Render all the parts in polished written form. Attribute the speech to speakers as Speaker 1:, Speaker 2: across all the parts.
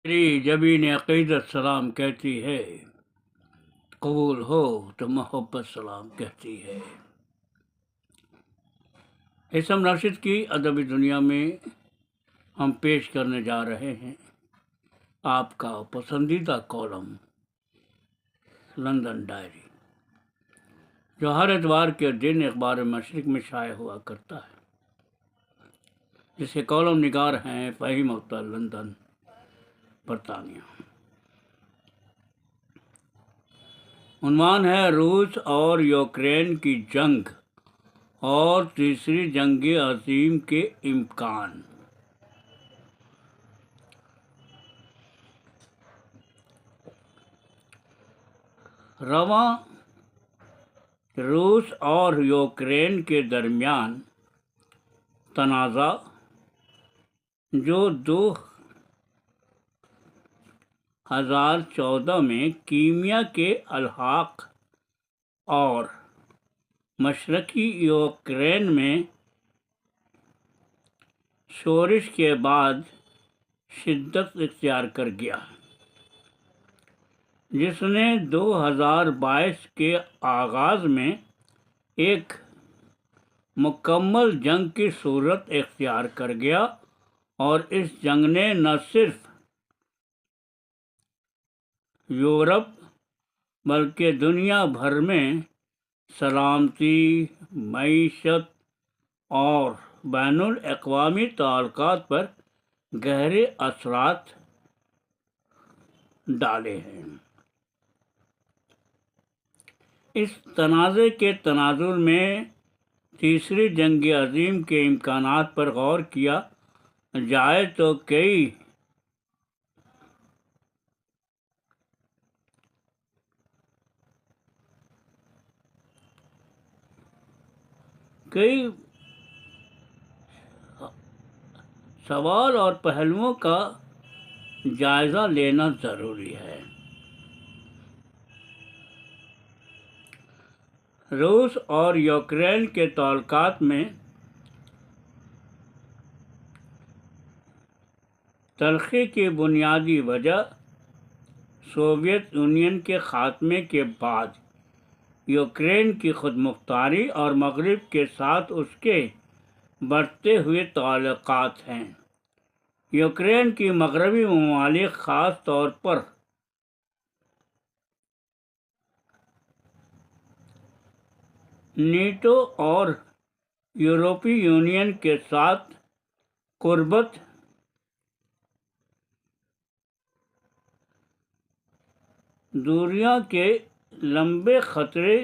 Speaker 1: میری جبین عقیدت سلام کہتی ہے، قبول ہو تو محبت سلام کہتی ہے۔ اسم راشد کی ادبی دنیا میں ہم پیش کرنے جا رہے ہیں آپ کا پسندیدہ کالم لندن ڈائری، جو ہر اتوار کے دن اخبار مشرق میں شائع ہوا کرتا ہے، جس کے کالم نگار ہیں فہیم اختر، لندن، برطانیہ۔ عنوان ہے روس اور یوکرین کی جنگ اور تیسری جنگ عظیم کے امکان۔ رواں روس اور یوکرین کے درمیان تنازع، جو 2014 میں کریمیا کے الحاق اور مشرقی یوکرین میں شورش کے بعد شدت اختیار کر گیا، جس نے 2022 کے آغاز میں ایک مکمل جنگ کی صورت اختیار کر گیا، اور اس جنگ نے نہ صرف یورپ بلکہ دنیا بھر میں سلامتی، معیشت اور بین الاقوامی تعلقات پر گہرے اثرات ڈالے ہیں۔ اس تنازع کے تناظر میں تیسری جنگ عظیم کے امکانات پر غور کیا جائے تو کئی سوال اور پہلوؤں کا جائزہ لینا ضروری ہے۔ روس اور یوکرین کے تعلقات میں تلخی کی بنیادی وجہ سوویت یونین کے خاتمے کے بعد یوکرین کی خود مختاری اور مغرب کے ساتھ اس کے بڑھتے ہوئے تعلقات ہیں۔ یوکرین کی مغربی ممالک، خاص طور پر نیٹو اور یورپی یونین کے ساتھ قربت دوریاں کے لمبے خطرے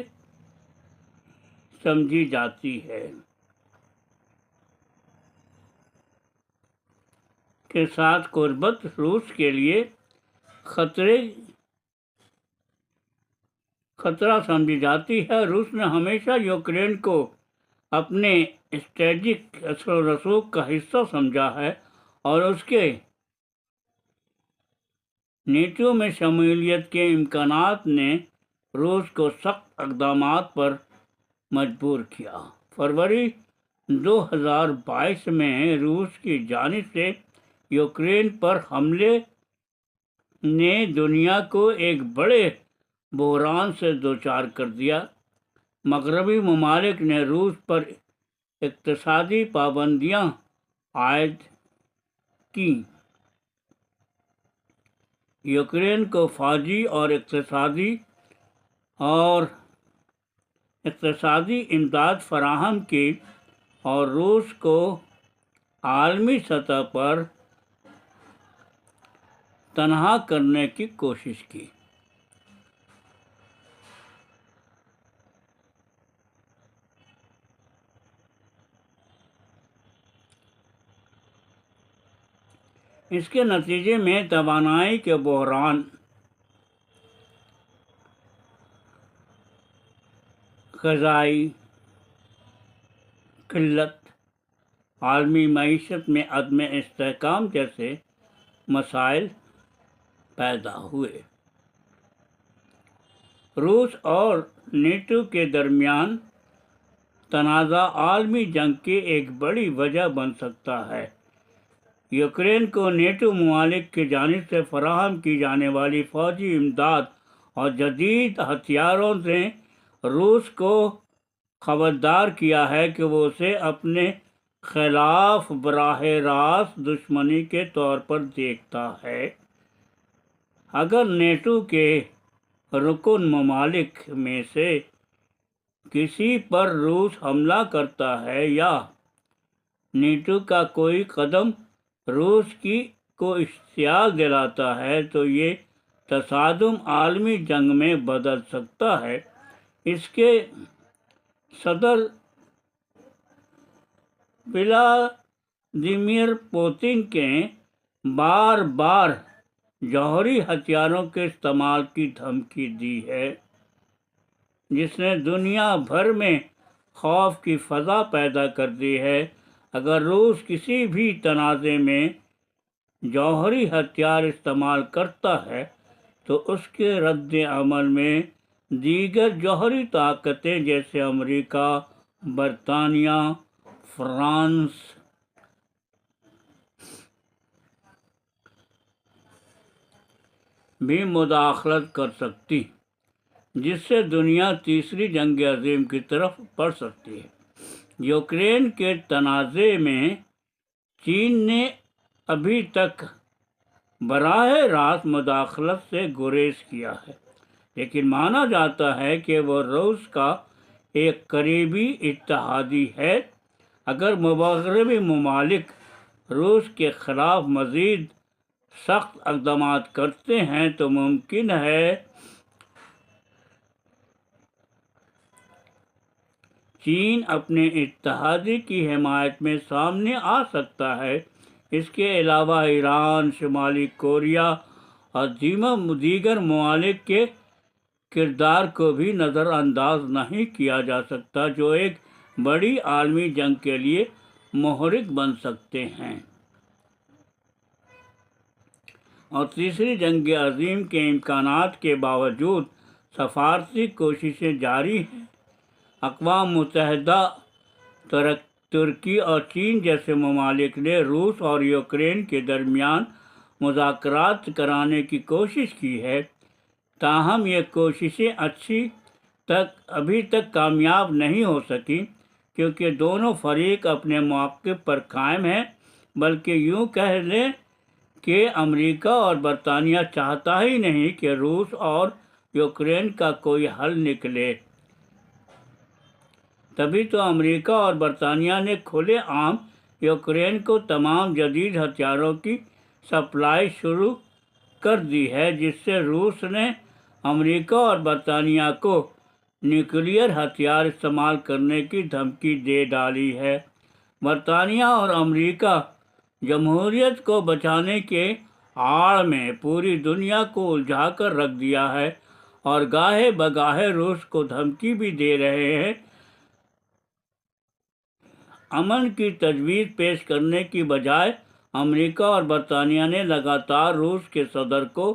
Speaker 1: سمجھی جاتی ہے، کے ساتھ قربت روس کے لیے خطرہ سمجھی جاتی ہے۔ روس نے ہمیشہ یوکرین کو اپنے اسٹریٹجک اثر و رسوخ کا حصہ سمجھا ہے، اور اس کے نیٹو میں شمولیت کے امکانات نے روس کو سخت اقدامات پر مجبور کیا۔ فروری 2022 میں روس کی جانب سے یوکرین پر حملے نے دنیا کو ایک بڑے بحران سے دوچار کر دیا۔ مغربی ممالک نے روس پر اقتصادی پابندیاں عائد کیں، یوکرین کو فوجی اور اقتصادی امداد فراہم کی، اور روس کو عالمی سطح پر تنہا کرنے کی کوشش کی۔ اس کے نتیجے میں توانائی کے بحران، غذائی قلت، عالمی معیشت میں عدم استحکام جیسے مسائل پیدا ہوئے۔ روس اور نیٹو کے درمیان تنازع عالمی جنگ کی ایک بڑی وجہ بن سکتا ہے، یوکرین کو نیٹو ممالک کی جانب سے فراہم کی جانے والی فوجی امداد اور جدید ہتھیاروں نے روس کو خبردار کیا ہے کہ وہ اسے اپنے خلاف براہ راست دشمنی کے طور پر دیکھتا ہے۔ اگر نیٹو کے رکن ممالک میں سے کسی پر روس حملہ کرتا ہے یا نیٹو کا کوئی قدم روس کو اشتعال دلاتا ہے تو یہ تصادم عالمی جنگ میں بدل سکتا ہے۔ اس کے صدر ولادیمیر پوتن کے بار بار جوہری ہتھیاروں کے استعمال کی دھمکی دی ہے، جس نے دنیا بھر میں خوف کی فضا پیدا کر دی ہے۔ اگر روس کسی بھی تنازع میں جوہری ہتھیار استعمال کرتا ہے تو اس کے رد عمل میں دیگر جوہری طاقتیں جیسے امریکہ، برطانیہ، فرانس، بھی مداخلت کر سکتی، جس سے دنیا تیسری جنگ عظیم کی طرف بڑھ سکتی ہے۔ یوکرین کے تنازع میں چین نے ابھی تک براہ راست مداخلت سے گریز کیا ہے، لیکن مانا جاتا ہے کہ وہ روس کا ایک قریبی اتحادی ہے۔ اگر مغربی ممالک روس کے خلاف مزید سخت اقدامات کرتے ہیں تو ممکن ہے چین اپنے اتحادی کی حمایت میں سامنے آ سکتا ہے۔ اس کے علاوہ ایران، شمالی کوریا اور دیگر ممالک کے کردار کو بھی نظر انداز نہیں کیا جا سکتا، جو ایک بڑی عالمی جنگ کے لیے محرک بن سکتے ہیں۔ اور تیسری جنگ عظیم کے امکانات کے باوجود سفارتی کوششیں جاری ہیں۔ اقوام متحدہ، ترکی اور چین جیسے ممالک نے روس اور یوکرین کے درمیان مذاکرات کرانے کی کوشش کی ہے، تاہم یہ کوششیں ابھی تک کامیاب نہیں ہو سکیں، کیونکہ دونوں فریق اپنے موقف پر قائم ہیں۔ بلکہ یوں کہہ لیں کہ امریکہ اور برطانیہ چاہتا ہی نہیں کہ روس اور یوکرین کا کوئی حل نکلے۔ تبھی تو امریکہ اور برطانیہ نے کھلے عام یوکرین کو تمام جدید ہتھیاروں کی سپلائی شروع کر دی ہے، جس سے روس نے امریکہ اور برطانیہ کو نیوکلیئر ہتھیار استعمال کرنے کی دھمکی دے ڈالی ہے۔ برطانیہ اور امریکہ جمہوریت کو بچانے کے آڑ میں پوری دنیا کو الجھا کر رکھ دیا ہے اور گاہے بگاہے روس کو دھمکی بھی دے رہے ہیں۔ امن کی تجویز پیش کرنے کی بجائے امریکہ اور برطانیہ نے لگاتار روس کے صدر کو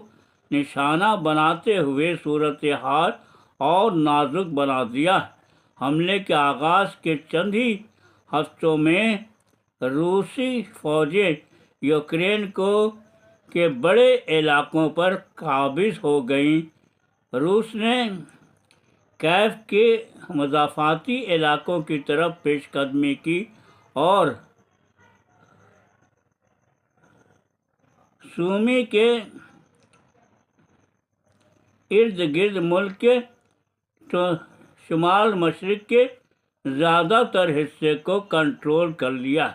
Speaker 1: نشانہ بناتے ہوئے صورتحال اور نازک بنا دیا ہے۔ حملے کے آغاز کے چند ہی ہفتوں میں روسی فوجیں یوکرین کے بڑے علاقوں پر قابض ہو گئیں۔ روس نے کیف کے مضافاتی علاقوں کی طرف پیش قدمی کی اور سومی کے ارد گرد ملک کے شمال مشرق کے زیادہ تر حصے کو کنٹرول کر لیا۔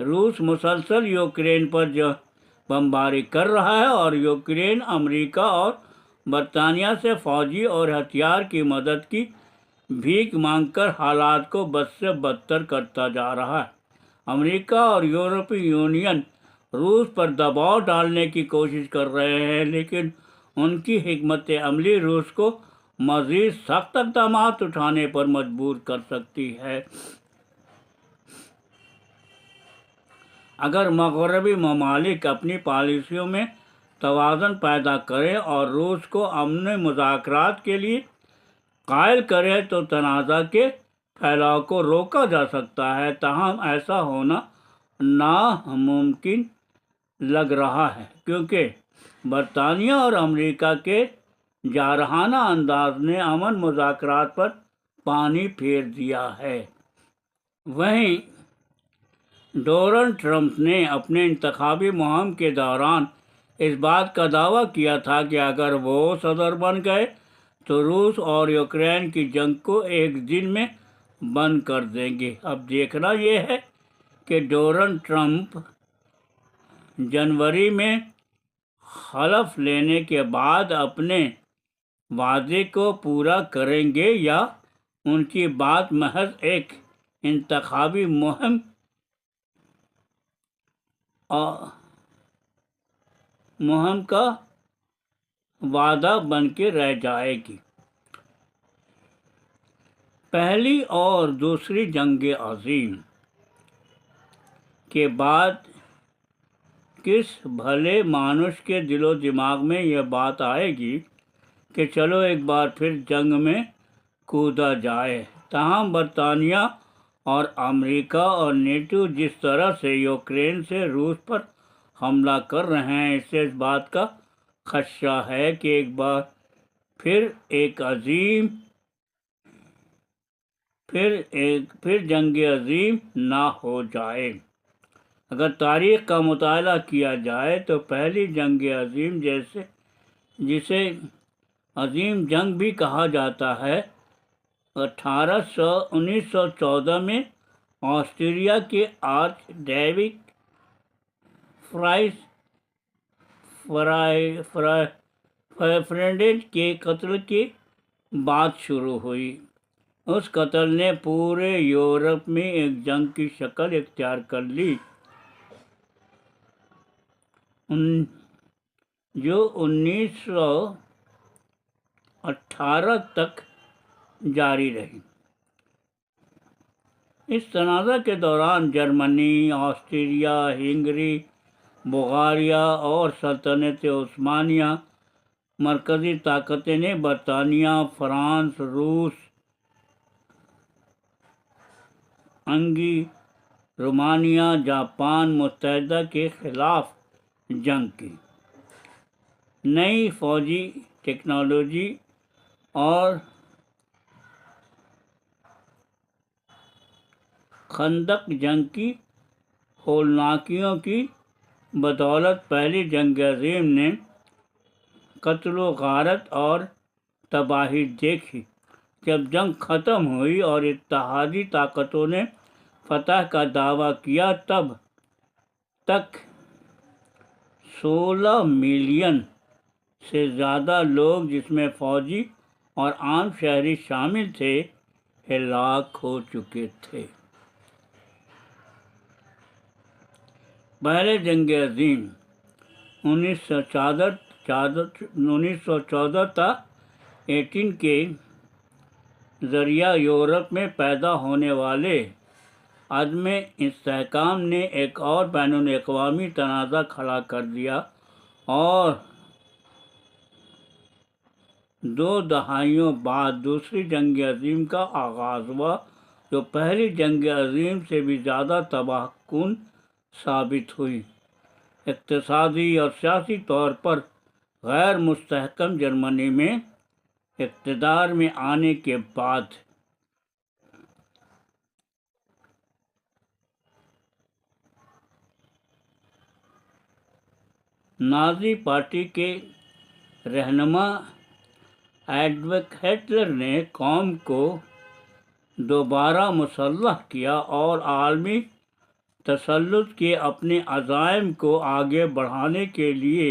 Speaker 1: روس مسلسل یوکرین پر بمباری کر رہا ہے اور یوکرین امریکہ اور برطانیہ سے فوجی اور ہتھیار کی مدد کی بھیک مانگ کر حالات کو بد سے بدتر کرتا جا رہا ہے۔ امریکہ اور یورپی یونین روس پر دباؤ ڈالنے کی کوشش کر رہے ہیں، لیکن ان کی حکمت عملی روس کو مزید سخت اقدامات اٹھانے پر مجبور کر سکتی ہے۔ اگر مغربی ممالک اپنی پالیسیوں میں توازن پیدا کریں اور روس کو امن مذاکرات کے لیے قائل کریں تو تنازع کے پھیلاؤ کو روکا جا سکتا ہے۔ تاہم ایسا ہونا ناممکن لگ رہا ہے، کیونکہ برطانیہ اور امریکہ کے جارحانہ انداز نے امن مذاکرات پر پانی پھیر دیا ہے۔ وہیں ڈونلڈ ٹرمپ نے اپنے انتخابی مہم کے دوران اس بات کا دعویٰ کیا تھا کہ اگر وہ صدر بن گئے تو روس اور یوکرین کی جنگ کو ایک دن میں بند کر دیں گے۔ اب دیکھنا یہ ہے کہ ڈونلڈ ٹرمپ جنوری میں حلف لینے کے بعد اپنے وعدے کو پورا کریں گے یا ان کی بات محض ایک انتخابی مہم کا وعدہ بن کے رہ جائے گی۔ پہلی اور دوسری جنگ عظیم کے بعد کس بھلے مانوس کے دل و دماغ میں یہ بات آئے گی کہ چلو ایک بار پھر جنگ میں کودا جائے؟ تاہم برطانیہ اور امریکہ اور نیٹو جس طرح سے یوکرین سے روس پر حملہ کر رہے ہیں، اس سے اس بات کا خدشہ ہے کہ ایک بار پھر جنگ عظیم نہ ہو جائے۔ اگر تاریخ کا مطالعہ کیا جائے تو پہلی جنگ عظیم جسے عظیم جنگ بھی کہا جاتا ہے، 1914 میں آسٹریا کے آرچ ڈیوک فرڈینڈ کے قتل کے بعد شروع ہوئی۔ اس قتل نے پورے یورپ میں ایک جنگ کی شکل اختیار کر لی جو 1918 تک جاری رہی۔ اس تنازع کے دوران جرمنی، آسٹریا، ہنگری، بلغاریہ اور سلطنت عثمانیہ مرکزی طاقتیں نے برطانیہ، فرانس، روس، ہنگری، رومانیہ، جاپان، متحدہ کے خلاف جنگ کی۔ نئی فوجی ٹیکنالوجی اور خندق جنگ کی ہولناکیوں کی بدولت پہلی جنگ عظیم نے قتل و غارت اور تباہی دیکھی۔ جب جنگ ختم ہوئی اور اتحادی طاقتوں نے فتح کا دعویٰ کیا، تب تک 16 ملین سے زیادہ لوگ، جس میں فوجی اور عام شہری شامل تھے، ہلاک ہو چکے تھے۔ پہلے جنگ عظیم 1914 تا 18 کے ذریعہ یورپ میں پیدا ہونے والے عدم استحکام نے ایک اور بین الاقوامی تنازع کھڑا کر دیا اور 2 دہائیوں بعد دوسری جنگ عظیم کا آغاز ہوا، جو پہلی جنگ عظیم سے بھی زیادہ تباہ کن ثابت ہوئی۔ اقتصادی اور سیاسی طور پر غیر مستحکم جرمنی میں اقتدار میں آنے کے بعد نازی پارٹی کے رہنما ایڈولف ہٹلر نے قوم کو دوبارہ مسلح کیا اور عالمی تسلط کے اپنے عزائم کو آگے بڑھانے کے لیے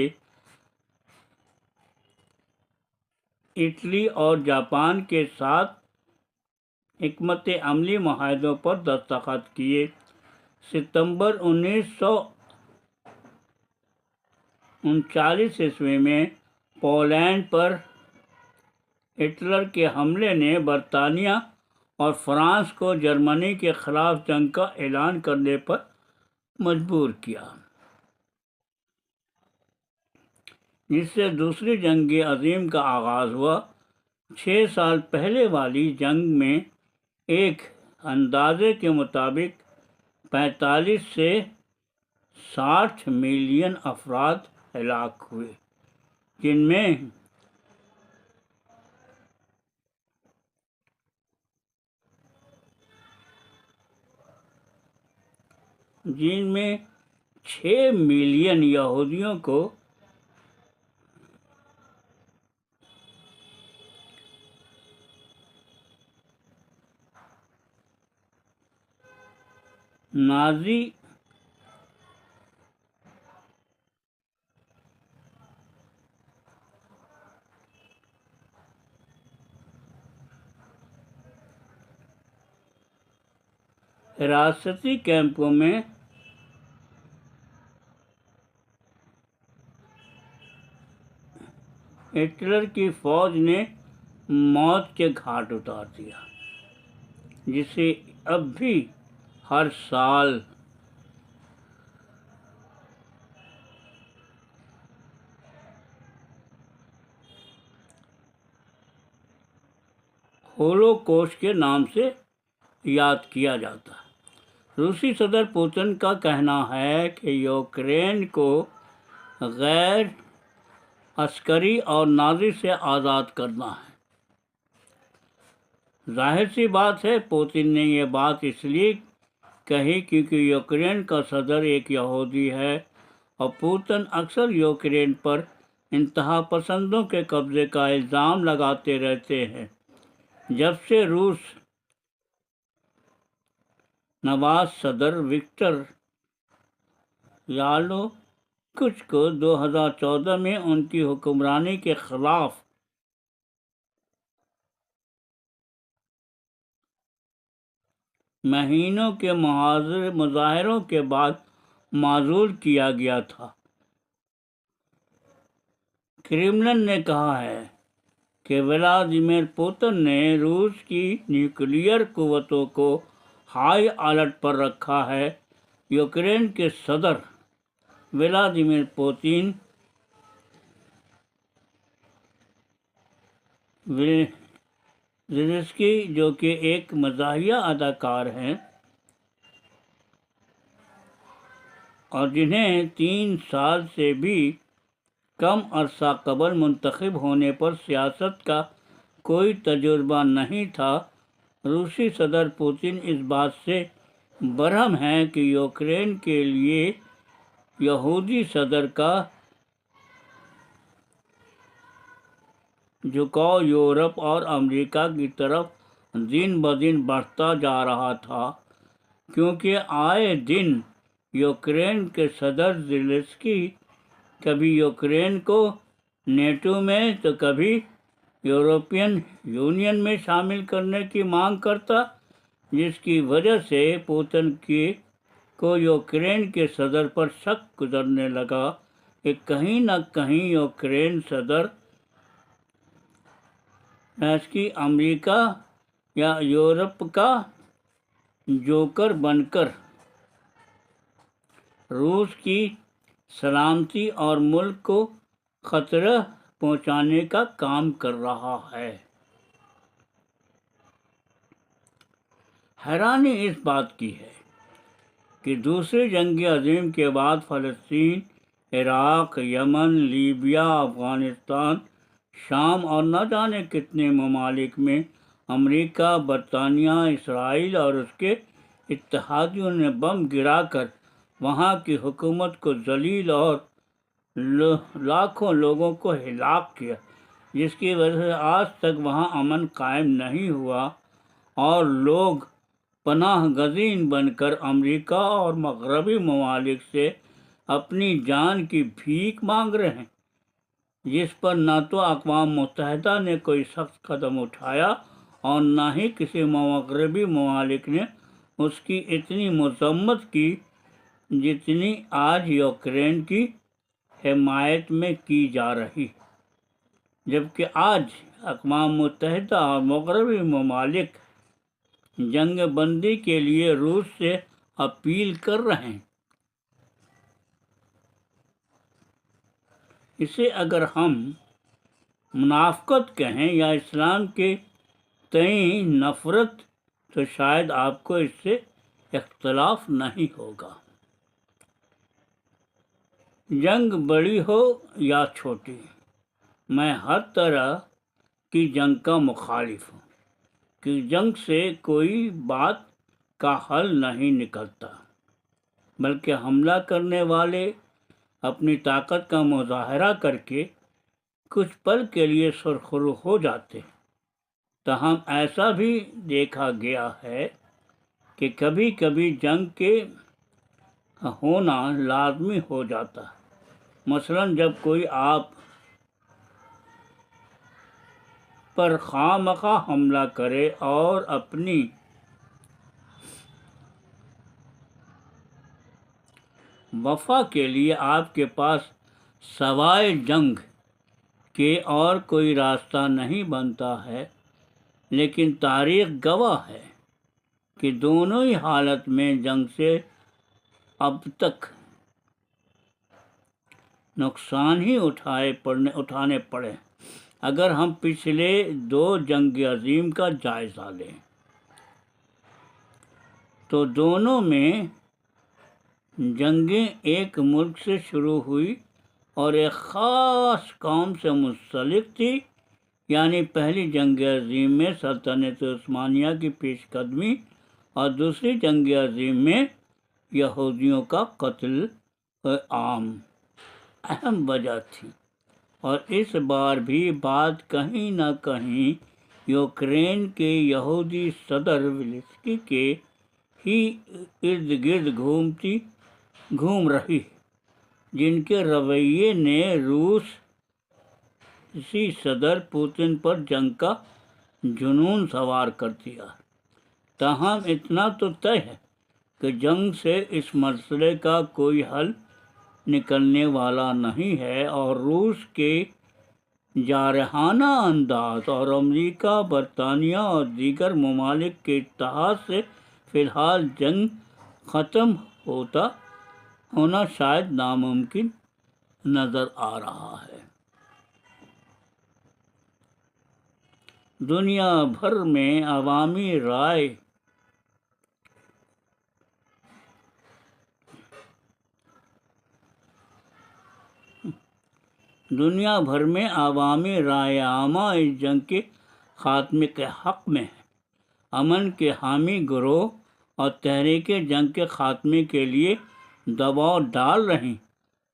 Speaker 1: اٹلی اور جاپان کے ساتھ حکمت عملی معاہدوں پر دستخط کیے۔ ستمبر 1939 عیسوی میں پولینڈ پر ہٹلر کے حملے نے برطانیہ اور فرانس کو جرمنی کے خلاف جنگ کا اعلان کرنے پر مجبور کیا، جس سے دوسری جنگ عظیم کا آغاز ہوا۔ 6 سال پہلے والی جنگ میں ایک اندازے کے مطابق 45 سے 60 ملین افراد ہلاک ہوئے، جن میں 6 ملین یہودیوں کو نازی حراستی کیمپوں میں ہٹلر کی فوج نے موت کے گھاٹ اتار دیا، جسے اب بھی ہر سال ہولوکوسٹ کے نام سے یاد کیا جاتا ہے۔ روسی صدر پوتن کا کہنا ہے کہ یوکرین کو غیر عسکری اور نازی سے آزاد کرنا ہے۔ ظاہر سی بات ہے، پوتن نے یہ بات اس لیے کہی کیونکہ یوکرین کا صدر ایک یہودی ہے، اور پوتن اکثر یوکرین پر انتہا پسندوں کے قبضے کا الزام لگاتے رہتے ہیں۔ جب سے روس نواز صدر وکٹر یانوکووچ کو 2014 میں ان کی حکمرانی کے خلاف مہینوں کے مظاہروں کے بعد معزول کیا گیا تھا، کرملن نے کہا ہے کہ ولادیمیر پوتن نے روس کی نیوکلیئر قوتوں کو ہائی الرٹ پر رکھا ہے۔ یوکرین کے صدر ولادیمیر پوتن زیلنسکی، جو کہ ایک مزاحیہ اداکار ہیں اور جنہیں 3 سال سے بھی کم عرصہ قبل منتخب ہونے پر سیاست کا کوئی تجربہ نہیں تھا، روسی صدر پوتن اس بات سے برہم ہیں کہ یوکرین کے لیے یہودی صدر کا جھکاؤ یورپ اور امریکہ کی طرف دن بدن بڑھتا جا رہا تھا، کیونکہ آئے دن یوکرین کے صدر زیلنسکی کبھی یوکرین کو نیٹو میں تو کبھی یورپین یونین میں شامل کرنے کی مانگ کرتا، جس کی وجہ سے پوتن کو یوکرین کے صدر پر شک گزرنے لگا کہ کہیں نہ کہیں یوکرین صدر امریکہ یا یورپ کا جوکر بن کر روس کی سلامتی اور ملک کو خطرہ پہنچانے کا کام کر رہا ہے۔ حیرانی اس بات کی ہے کہ دوسری جنگ عظیم کے بعد فلسطین، عراق، یمن، لیبیا، افغانستان، شام اور نہ جانے کتنے ممالک میں امریکہ، برطانیہ، اسرائیل اور اس کے اتحادیوں نے بم گرا کر وہاں کی حکومت کو ذلیل اور لاکھوں لوگوں کو ہلاک کیا، جس کی وجہ سے آج تک وہاں امن قائم نہیں ہوا اور لوگ پناہ گزین بن کر امریکہ اور مغربی ممالک سے اپنی جان کی بھیک مانگ رہے ہیں، جس پر نہ تو اقوام متحدہ نے کوئی سخت قدم اٹھایا اور نہ ہی کسی مغربی ممالک نے اس کی اتنی مذمت کی جتنی آج یوکرین کی حمایت میں کی جا رہی، جبکہ آج اقوام متحدہ اور مغربی ممالک جنگ بندی کے لیے روس سے اپیل کر رہے ہیں۔ اسے اگر ہم منافقت کہیں یا اسلام کے تئیں نفرت تو شاید آپ کو اس سے اختلاف نہیں ہوگا۔ جنگ بڑی ہو یا چھوٹی، میں ہر طرح کی جنگ کا مخالف ہوں، کہ جنگ سے کوئی بات کا حل نہیں نکلتا، بلکہ حملہ کرنے والے اپنی طاقت کا مظاہرہ کر کے کچھ پل کے لیے سرخرو ہو جاتے ہیں۔ تاہم ایسا بھی دیکھا گیا ہے کہ کبھی کبھی جنگ کے ہونا لازمی ہو جاتا ہے، مثلاً جب کوئی آپ پر خواہ حملہ کرے اور اپنی وفا کے لیے آپ کے پاس سوائے جنگ کے اور کوئی راستہ نہیں بنتا ہے، لیکن تاریخ گواہ ہے کہ دونوں ہی حالت میں جنگ سے اب تک نقصان ہی اٹھانے پڑے۔ اگر ہم پچھلے 2 جنگ عظیم کا جائزہ لیں تو دونوں میں جنگیں ایک ملک سے شروع ہوئی اور ایک خاص قوم سے منسلک تھی، یعنی پہلی جنگ عظیم میں سلطنت عثمانیہ کی پیش قدمی اور دوسری جنگ عظیم میں یہودیوں کا قتل عام اہم وجہ تھی۔ اور اس بار بھی بات کہیں نہ کہیں یوکرین کے یہودی صدر زیلنسکی کے ہی ارد گرد گھوم رہی، جن کے رویے نے روسی صدر پوتن پر جنگ کا جنون سوار کر دیا۔ تاہم اتنا تو طے ہے کہ جنگ سے اس مسئلے کا کوئی حل نکلنے والا نہیں ہے، اور روس کے جارحانہ انداز اور امریکہ، برطانیہ اور دیگر ممالک کے اتحاد سے فی الحال جنگ ختم ہونا شاید ناممکن نظر آ رہا ہے۔ دنیا بھر میں عوامی رائے عامہ اس جنگ کے خاتمے کے حق میں ہے۔ امن کے حامی گروہ اور تحریکیں جنگ کے خاتمے کے لیے دباؤ ڈال رہیں۔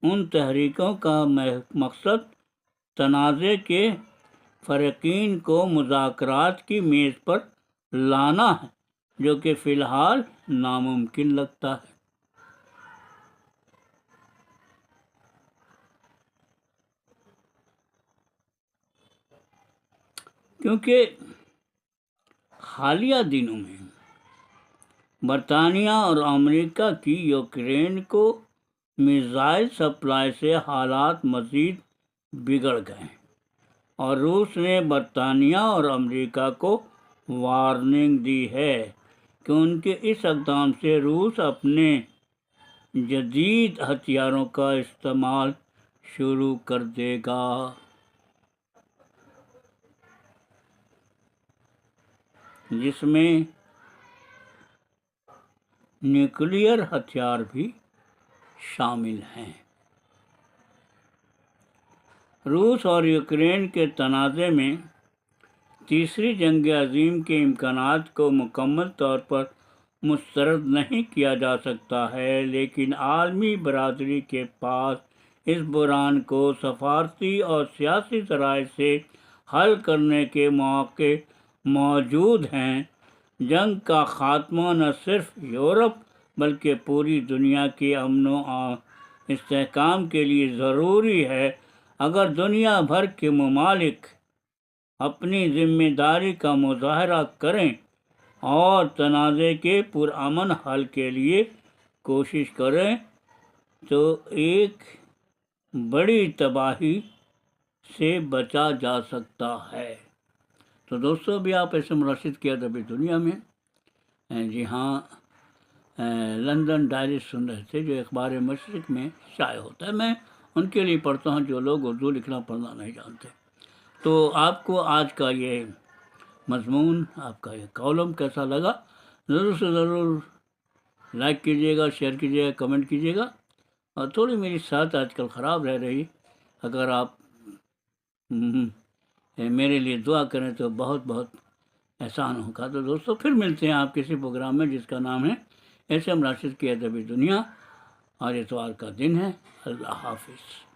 Speaker 1: ان تحریکوں کا مقصد تنازع کے فریقین کو مذاکرات کی میز پر لانا ہے، جو کہ فی الحال ناممکن لگتا ہے۔ کیونکہ حالیہ دنوں میں برطانیہ اور امریکہ کی یوکرین کو میزائل سپلائی سے حالات مزید بگڑ گئے، اور روس نے برطانیہ اور امریکہ کو وارننگ دی ہے کہ ان کے اس اقدام سے روس اپنے جدید ہتھیاروں کا استعمال شروع کر دے گا۔ جس میں نیوکلیئر ہتھیار بھی شامل ہیں۔ روس اور یوکرین کے تنازع میں تیسری جنگ عظیم کے امکانات کو مکمل طور پر مسترد نہیں کیا جا سکتا ہے، لیکن عالمی برادری کے پاس اس بحران کو سفارتی اور سیاسی ذرائع سے حل کرنے کے مواقع موجود ہیں۔ جنگ کا خاتمہ نہ صرف یورپ بلکہ پوری دنیا کے امن و استحکام کے لیے ضروری ہے۔ اگر دنیا بھر کے ممالک اپنی ذمہ داری کا مظاہرہ کریں اور تنازع کے پرامن حل کے لیے کوشش کریں تو ایک بڑی تباہی سے بچا جا سکتا ہے۔ تو دوستو بھی آپ ایسے راشد کی ادبی دنیا میں جی ہاں لندن ڈائری سن رہے تھے، جو اخبار مشرق میں شائع ہوتا ہے۔ میں ان کے لیے پڑھتا ہوں جو لوگ اردو لکھنا پڑھنا نہیں جانتے۔ تو آپ کو آج کا یہ مضمون، آپ کا یہ کالم کیسا لگا، ضرور سے ضرور لائک کیجیے گا، شیئر کیجیے گا، کمنٹ کیجیے گا، اور تھوڑی میری صحت آج کل خراب رہ رہی، اگر آپ میرے لیے دعا کریں تو بہت بہت احسان ہوگا۔ تو دوستو پھر ملتے ہیں آپ کسی پروگرام میں جس کا نام ہے ایس ایم راشد کی ادبی دنیا، اور اتوار کا دن ہے۔ اللہ حافظ۔